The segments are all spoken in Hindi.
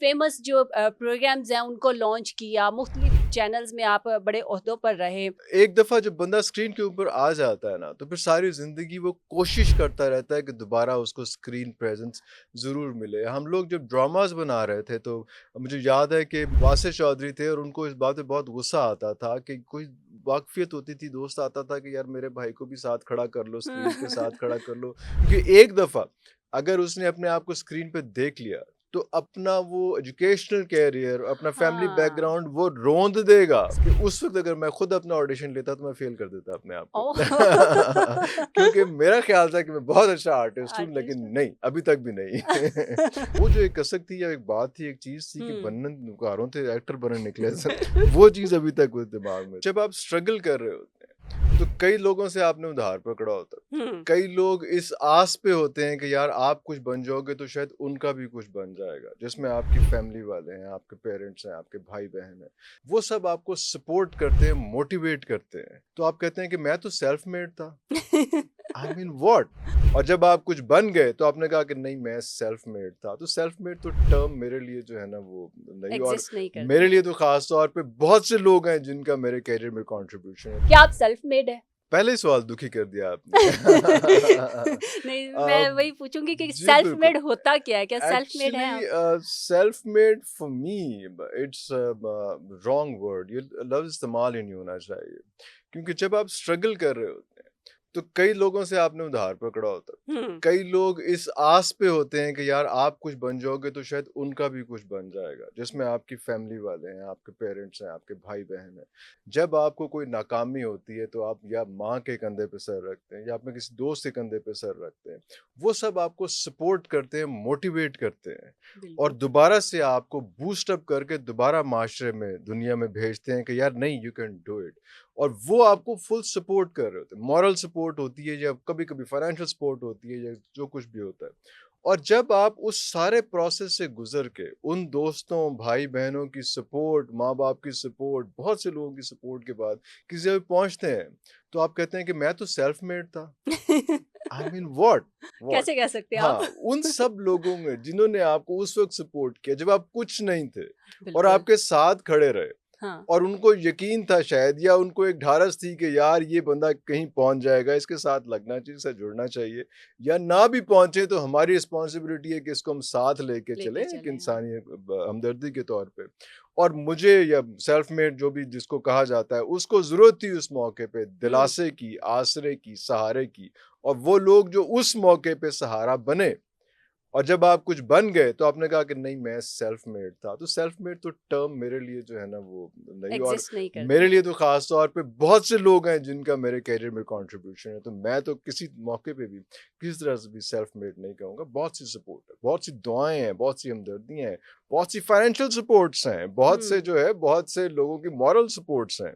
फेमस जो प्रोग्राम्स हैं उनको लॉन्च किया, मुख्तलिफ चैनल्स में आप बड़े ओहदों पर रहे। एक दफ़ा जब बंदा स्क्रीन के ऊपर आ जाता है ना, तो फिर सारी ज़िंदगी वो कोशिश करता रहता है कि दोबारा उसको स्क्रीन प्रेज़ेंस ज़रूर मिले। हम लोग जब ड्रामाज़ बना रहे थे, तो मुझे याद है कि वासिर चौधरी थे और उनको इस बात पे बहुत गुस्सा आता था कि कोई वाक़फ़ियत होती थी, दोस्त आता था कि यार मेरे भाई को भी साथ खड़ा कर लो, स्क्रीन के साथ खड़ा कर लो। क्योंकि एक दफ़ा अगर उसने अपने आप को स्क्रीन पे देख लिया, तो अपना वो एजुकेशनल कैरियर, अपना फैमिली हाँ। बैकग्राउंड वो रोंद देगा कि उस वक़्त अगर मैं खुद अपना ऑडिशन लेता तो मैं फ़ेल कर देता अपने आप को। ओह! क्योंकि मेरा ख़्याल था कि मैं बहुत अच्छा आर्टिस्ट हूँ, लेकिन आर्टिस्ट। नहीं, अभी तक भी नहीं। वो जो एक कसक थी या एक बात थी, एक चीज़ थी कि हुँ। बनने कारों थे, एक्टर बनने निकले थे, वो चीज़ अभी तक वो दिमाग में। जब आप स्ट्रगल कर रहे होते हैं, तो कई लोगों से आपने उधार पकड़ा होता है। हुँ। कई लोग इस आस पे होते हैं कि यार आप कुछ बन जाओगे तो शायद उनका भी कुछ बन जाएगा, जिसमें आपकी फैमिली वाले हैं, आपके पेरेंट्स हैं, आपके भाई बहन हैं। वो सब आपको सपोर्ट करते हैं, मोटिवेट करते हैं, तो आप कहते हैं कि मैं तो सेल्फ मेड था। I mean what. और जब आप कुछ बन गए तो आपने कहा कि नहीं, मैं सेल्फ मेड था। तो सेल्फ मेड तो टर्म मेरे लिए जो है ना वो नहीं। और एग्ज़िस्ट नहीं मेरे करती। लिए तो खास तौर पे बहुत से लोग हैं जिनका मेरे करियर में कंट्रीब्यूशन है। क्या आप सेल्फ मेड हैं? पहले ही सवाल दुखी कर दिया आपने। नहीं, मैं अब वही पूछूँगी कि जी सेल्फ बिल्कुल। मेड होता क्या है? क्या सेल्फ मेड हैं एक्चुअली आप? Self made for me it's wrong word. ये लफ्ज़ इस्तेमाल ही नहीं होना चाहिए, क्योंकि जब आप स्ट्रगल कर रहे होते हैं, तो कई लोगों से आपने उधार पकड़ा होता है। हुँ। कई लोग इस आस पे होते हैं कि यार आप कुछ बन जाओगे तो शायद उनका भी कुछ बन जाएगा, जिसमें आपकी फैमिली वाले हैं, आपके पेरेंट्स हैं, आपके भाई बहन हैं। जब आपको कोई नाकामी होती है तो आप या माँ के कंधे पे सर रखते हैं या अपने किसी दोस्त के कंधे पे सर रखते हैं। वो सब आपको सपोर्ट करते हैं, मोटिवेट करते हैं और बिल्कुल। दोबारा से आपको बूस्ट अप करके दोबारा माशरे में, दुनिया में भेजते हैं कि यार नहीं, यू कैन डू इट। और वो आपको फुल सपोर्ट कर रहे होते हैं। मॉरल सपोर्ट होती है या कभी-कभी फाइनेंशियल सपोर्ट होती है या जो कुछ भी होता है। और जब आप उस सारे प्रोसेस से गुज़र के उन दोस्तों, भाई-बहनों की सपोर्ट, माँ-बाप की सपोर्ट, बहुत से लोगों की सपोर्ट के बाद किसी जगह पहुँचते हैं, तो आप कहते हैं कि मैं तो सेल्फ मेड था। I mean what? व्हाट? कैसे कह सकते हैं आप? हाँ, उन सब लोगों में जिन्होंने आपको उस वक़्त सपोर्ट किया जब आप कुछ नहीं थे और बिल्कुल। आपके साथ खड़े रहे। हाँ। और उनको यकीन था शायद, या उनको एक ढारस थी कि यार ये बंदा कहीं पहुंच जाएगा, इसके साथ लगना चाहिए, इससे जुड़ना चाहिए। या ना भी पहुंचे तो हमारी रिस्पॉन्सिबिलिटी है कि इसको हम साथ लेके चलें लेके एक चले, हाँ। इंसानी हमदर्दी के तौर पे। और मुझे या सेल्फ मेड जो भी जिसको कहा जाता है, उसको ज़रूरत थी उस मौके पे हुँ। दिलासे की, आसरे की, सहारे की। और वो लोग जो उस मौके पे सहारा बने और जब आप कुछ बन गए तो आपने कहा कि नहीं, मैं सेल्फ मेड था। तो सेल्फ मेड तो टर्म मेरे लिए जो है ना वो नहीं। और एग्ज़िस्ट नहीं मेरे करती। लिए तो खास तौर पे बहुत से लोग हैं जिनका मेरे करियर में कंट्रीब्यूशन है। तो मैं तो किसी मौके पे भी किसी तरह से भी सेल्फ मेड नहीं कहूँगा। बहुत सी सपोर्ट है, बहुत सी दुआएं हैं, बहुत सी हमदर्दियां हैं, बहुत सी फाइनेंशियल सपोर्ट्स हैं, बहुत से हुँ। जो है बहुत से लोगों की मॉरल सपोर्ट्स हैं।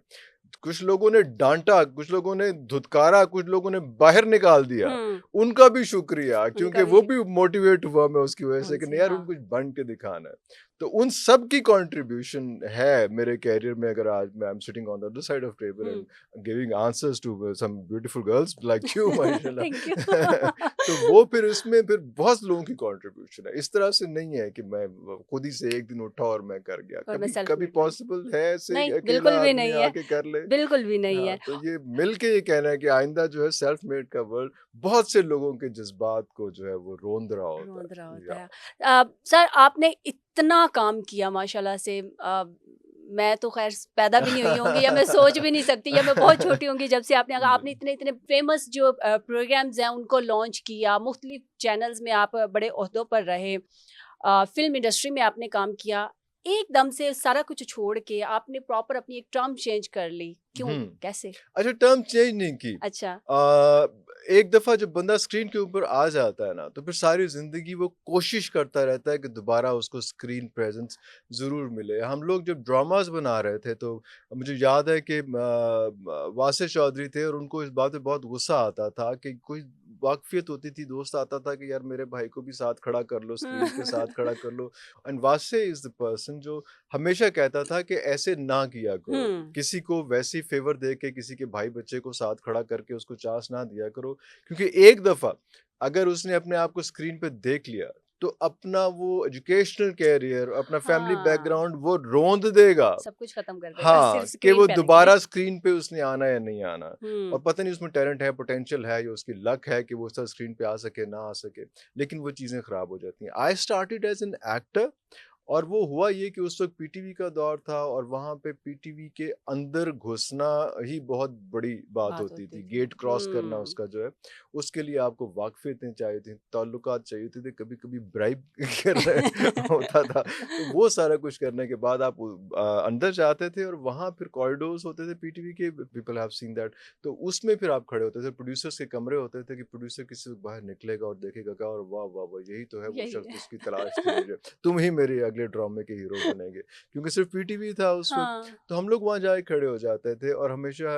कुछ लोगों ने डाँटा, कुछ लोगों ने धुतकारा, कुछ लोगों ने बाहर निकाल दिया। हुँ। उनका भी शुक्रिया, क्योंकि उनका वो भी भी मोटिवेट हुआ मैं उसकी वजह से कि उनसे, नहीं यार, हाँ। उनको कुछ बन के दिखाना है। तो उन सब की कंट्रीब्यूशन है मेरे करियर में। अगर आज मैं I am sitting on the other side of table हुँ। And giving answers to some beautiful girls like you thank you. माशाल्लाह। तो वो फिर उसमें फिर बहुत लोगों की कंट्रीब्यूशन है। इस तरह से नहीं है कि मैं खुद ही से एक दिन उठा और मैं कर गया। और मैं कभी सेल्फ कभी मेड बन पॉसिबल है ऐसे नहीं, बिल्कुल अकेला भी आदमी नहीं है। आके कर ले। बिल्कुल भी नहीं हाँ, है। तो ये मिल के ये कहना है कि आइंदा जो है सेल्फ मेड का वर्ल्ड बहुत से लोगों के जज़्बात को जो है वो रोंद रहा होता रोंद रहा है। होता है। सर, आपने इतना काम किया माशाल्लाह से। मैं तो ख़ैर पैदा भी नहीं हुई होंगी या मैं सोच भी नहीं सकती, या मैं बहुत छोटी होंगी जब से आपने जी। आपने इतने-इतने फ़ेमस जो प्रोग्राम्स हैं उनको लॉन्च किया, मुख्तलिफ चैनल्स में आप बड़े ओहदों पर रहे। फ़िल्म इंडस्ट्री में आपने काम किया। एकदम से सारा कुछ छोड़ के आपने प्रॉपर अपनी एक टर्म चेंज कर ली। क्यों? हुँ। कैसे? अच्छा, टर्म चेंज नहीं की। अच्छा। एक दफ़ा जब बंदा स्क्रीन के ऊपर आ जाता है ना, तो फिर सारी ज़िंदगी वो कोशिश करता रहता है कि दोबारा उसको स्क्रीन प्रेज़ेंस ज़रूर मिले। हम लोग जब ड्रामाज़ बना रहे थे, तो मुझे याद है कि वासिर चौधरी थे और उनको इस बात पे बहुत गुस्सा आता था कि कोई वाक़फ़ियत होती थी, दोस्त आता था कि यार मेरे भाई को भी साथ खड़ा कर लो, स्क्रीन के साथ खड़ा कर लो। एंड वासिर इज़ द पर्सन जो हमेशा कहता था कि ऐसे ना किया करो। हुँ। किसी को वैसी फ़ेवर दे के किसी के भाई बच्चे को साथ खड़ा करके उसको चांस ना दिया करो, क्योंकि एक दफ़ा अगर उसने अपने आप को स्क्रीन पे देख लिया, तो अपना वो एजुकेशनल कैरियर, अपना फैमिली हाँ, बैकग्राउंड वो रोंद देगा। सब कुछ खत्म कर देगा सिर्फ हाँ, कि स्क्रीन वो पे आने के लिए। दोबारा स्क्रीन पे उसने आना या नहीं आना। और हुँ, पता नहीं उसमें टैलेंट है, पोटेंशियल है या उसकी लक है कि वो उस तरह स्क्रीन पे आ सके, ना आ सके। लेकिन वो चीज़ें खराब हो जाती हैं। I started as an actor, और वो हुआ ये कि उस वक़्त पीटीवी का दौर था और वहाँ पे पीटीवी के अंदर घुसना ही बहुत बड़ी बात बात होती होती थी। थी। गेट क्रॉस करना हुँ, उसका जो है, उसके लिए आपको वाक़फ़ियतें चाहिए थी, ताल्लुकात चाहिए थे, कभी-कभी ब्राइब करना होता था। तो वो सारा कुछ करने के बाद आप अंदर जाते थे और वहाँ फिर कॉरिडोर्स होते थे पीटीवी के, पीपल हैव सीन दैट। तो उसमें फिर आप खड़े होते थे, प्रोड्यूसर्स के कमरे होते थे कि प्रोड्यूसर किसी वक़्त बाहर निकलेगा और देखेगा क्या, और वाह, वाह, वाह! यही तो है वो यही शख़्स जिसकी तलाश थी है। मुझे। तुम ही मेरे अगले ड्रामे के हीरो बनेंगे। क्योंकि सिर्फ़ पीटीवी था उस वक़्त, हाँ, तो हम लोग वहाँ जाके खड़े हो जाते थे और हमेशा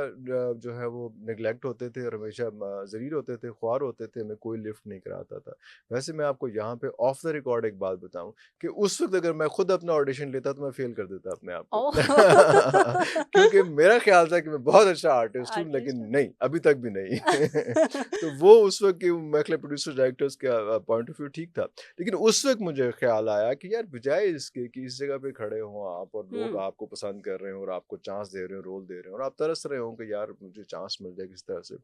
जो है वो नेग्लेक्ट होते थे और हमेशा ज़लील होते थे, ख्वार होते थे, हमें कोई लिफ्ट नहीं कराता था। वैसे मैं आपको यहाँ पे ऑफ द रिकॉर्ड एक बात बताऊँ कि उस वक़्त अगर मैं खुद अपना ऑडिशन लेता तो मैं फ़ेल कर देता अपने आप को। ओह! क्योंकि मेरा ख़्याल था कि मैं बहुत अच्छा आर्टिस्ट हूँ, लेकिन आर्टिस्ट। नहीं, अभी तक भी नहीं। तो वो उस वक़्त के मेरे प्रोड्यूसर डायरेक्टर्स का पॉइंट ऑफ व्यू ठीक था। लेकिन उस वक़्त मुझे ख़्याल आया कि यार बजाए इसके कि इस जगह पे खड़े हों आप और लोग हुँ, आपको पसंद कर रहे हों और आपको चांस दे रहे हों, रोल दे रहे हों और आप तरस रहे हों कि यार मुझे चांस मिल जाए किसी तरह से।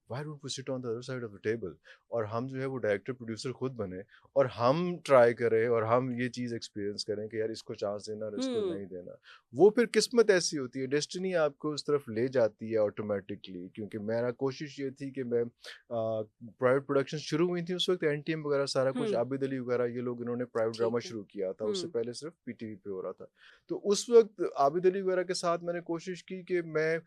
Why don't we sit on the other side of the table, और हम जो है वो डायरेक्टर प्रोड्यूसर खुद बने और हम ट्राई करें और हम ये चीज़ एक्सपीरियंस करें कि यार इसको चांस देना और इसको हुँ, नहीं देना। वो फिर किस्मत ऐसी होती है, डेस्टिनी आपको उस तरफ ले जाती है ऑटोमेटिकली, क्योंकि मेरा कोशिश ये थी कि मैं प्राइवेट प्रोडक्शन शुरू हुई थी उस वक़्त, एनटीएम वगैरह सारा कुछ, हुँ, आबिद अली वगैरह ये लोग, इन्होंने प्राइवेट ठीक ड्रामा है। शुरू किया था, उससे हुँ, पहले सिर्फ़ पीटीवी पे हो रहा था। तो उस वक़्त आबिद अली वगैरह के साथ मैंने कोशिश की कि मैं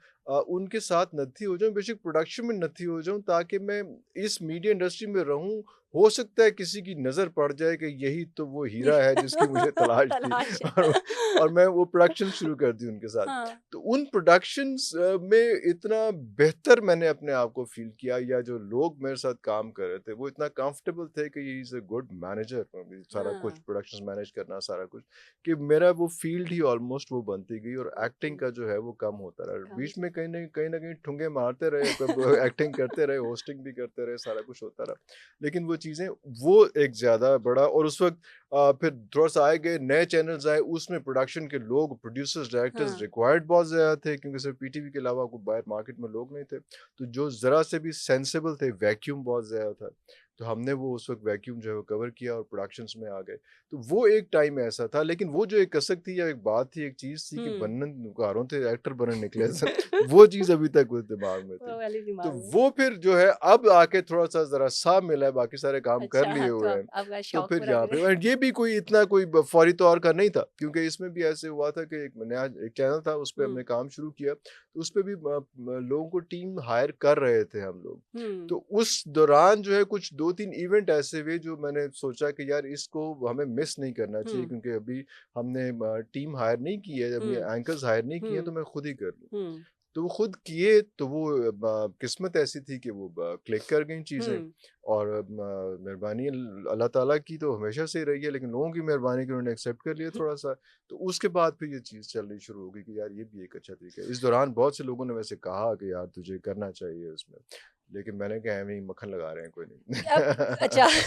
उनके साथ नत्थी हो जाऊँ, बेशक प्रोडक्शन में नत्थी हो जाऊँ, ताकि मैं इस मीडिया इंडस्ट्री में रहूँ। हो सकता है किसी की नज़र पड़ जाए कि यही तो वो हीरा है जिसकी मुझे तलाश थी, तलाश है। और और मैं वो प्रोडक्शन शुरू कर दी उनके साथ। हाँ, तो उन प्रोडक्शंस में इतना बेहतर मैंने अपने आप को फ़ील किया, या जो लोग मेरे साथ काम कर रहे थे, वो इतना कंफर्टेबल थे कि he is a good manager, सारा कुछ हाँ, प्रोडक्शंस मैनेज करना सारा कुछ, कि मेरा वो फ़ील्ड ही ऑलमोस्ट वो बनती गई और ओके, एक्टिंग का जो है वो कम होता रहा। काम बीच में कहीं न कहीं ठुंगे मारते रहे, कब एक्टिंग करते रहे, होस्टिंग भी करते रहे, सारा कुछ होता रहा। लेकिन वो चीज़ें, वो एक ज़्यादा बड़ा, और उस वक़्त फिर थोड़ा-सा आए गए, नए चैनल्स आए, उसमें प्रोडक्शन के लोग, प्रोड्यूसर्स, डायरेक्टर्स हाँ, रिक्वायर्ड बहुत ज़्यादा थे, क्योंकि सिर्फ पीटीवी के अलावा कोई बाहर मार्केट में लोग नहीं थे। तो जो ज़रा से भी सेंसिबल थे, वैक्यूम बहुत ज़्यादा था। तो हमने वो उस वक़्त वैक्यूम जो है वो कवर किया और प्रोडक्शंस में आ गए। तो वो एक टाइम ऐसा था, लेकिन वो जो एक कसक थी या एक बात थी, एक चीज़ थी कि हुँ। बनन नौकरों थे, एक्टर बनने निकले थे, वो चीज़ अभी तक उस दिमाग में थी। वो वाली तो दिमाग में। वो फिर जो है अब आके थोड़ा-सा ज़रा साब मिला है, बाकी सारे काम कर अच्छा, लिए हाँ, तो हुए हैं। अब आपका तो शौक फिर पूरा यहाँ करे। पे, और ये भी कोई इतना कोई फौरी तौर का नहीं था, क्योंकि इसमें भी ऐसे हुआ था कि एक नया एक चैनल था, उस पे हमने हुँ, काम शुरू किया, तो उस पे भी लोगों को टीम हायर कर रहे थे हम लोग। हुँ, तो उस दौरान जो है कुछ 2-3 इवेंट ऐसे हुए जो मैंने सोचा कि यार इसको हमें मिस नहीं करना चाहिए, हुँ, क्योंकि अभी हमने टीम हायर नहीं की है, अभी हुँ, एंकर्स हायर नहीं किए हैं, तो हुँ, मैं खुद ही कर लूँ। हुँ, तो वो खुद किए, तो वो किस्मत ऐसी थी कि वो क्लिक कर गई चीज़ें, हुँ। और मेहरबानी अल्लाह ताला की तो हमेशा से ही रही है, लेकिन लोगों की मेहरबानी कि उन्होंने एक्सेप्ट कर लिया थोड़ा-सा। तो उसके बाद फिर ये चीज़ चलनी शुरू हो गई कि यार ये भी एक अच्छा तरीका है। इस दौरान बहुत से लोगों ने वैसे कहा कि यार तुझे करना चाहिए उसमें, लेकिन मैंने कहा एवें ही मक्खन लगा रहे हैं, कोई अब अच्छा नहीं।